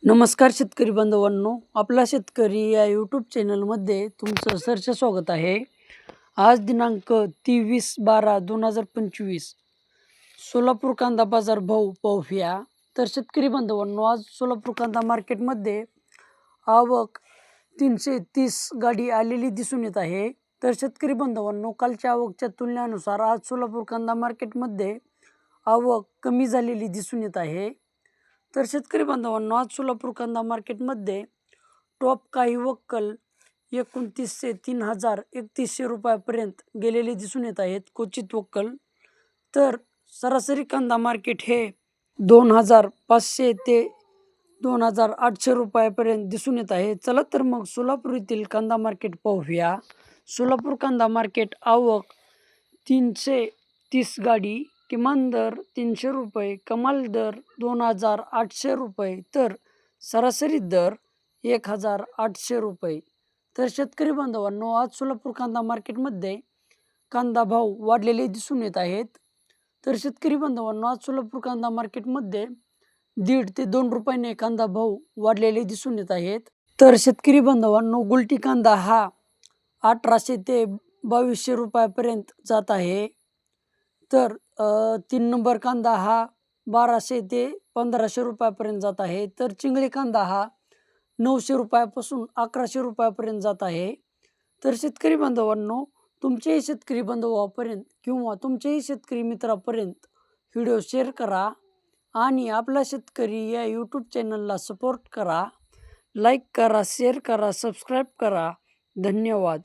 नमस्कार शेतकरी बांधवांनो, आपला शेतकरी या यूट्यूब चॅनलमध्ये तुमचं सहर्ष स्वागत आहे. आज दिनांक 23/12/2025 सोलापूर कांदा बाजार भाव पाहूया. तर शेतकरी बांधवांनो, आज सोलापूर कांदा मार्केटमध्ये आवक 330 गाडी आलेली दिसून येत आहे. तर शेतकरी बांधवांनो, कालच्या आवकच्या तुलनेनुसार आज सोलापूर कांदा मार्केटमध्ये आवक कमी झालेली दिसून येत आहे. तर शेतकरी बांधवांनो, आज सोलापूर कांदा मार्केटमध्ये टॉप काही वक्कल 2900 3031 रुपयापर्यंत गेलेले दिसून येत आहेत, क्वचित वक्कल. तर सरासरी कांदा मार्केट हे 2500 ते 2800 रुपयापर्यंत दिसून येत आहे. चला तर मग सोलापूर येथील कांदा मार्केट पाहूया. सोलापूर कांदा मार्केट आवक 330 गाडी, किमान दर 300 रुपये, कमाल दर 2800 रुपये, तर सरासरी दर 1800 रुपये. तर शेतकरी बांधवांनो, आज सोलापूर कांदा मार्केटमध्ये कांदा भाव वाढलेले दिसून येत आहेत. तर शेतकरी बांधवांनो, आज सोलापूर कांदा मार्केटमध्ये 1.5 ते 2 रुपयाने कांदा भाव वाढलेले दिसून येत आहेत. तर शेतकरी बांधवांनो, गुलटी कांदा हा 1800 ते 2200 रुपयापर्यंत जात आहे. तर 3 नंबर कांदा हा 1200 ते 1500 रुपयापर्यंत जात आहे. तर चिंगळी कांदा हा 900 रुपयापासून 1100 रुपयापर्यंत जात आहे. तर शेतकरी बांधवांनो, तुमच्याही शेतकरी बांधवापर्यंत किंवा तुमच्याही शेतकरी मित्रापर्यंत व्हिडिओ शेअर करा आणि आपला शेतकरी या यूट्यूब चॅनलला सपोर्ट करा. लाईक करा, शेअर करा, सबस्क्राईब करा. धन्यवाद.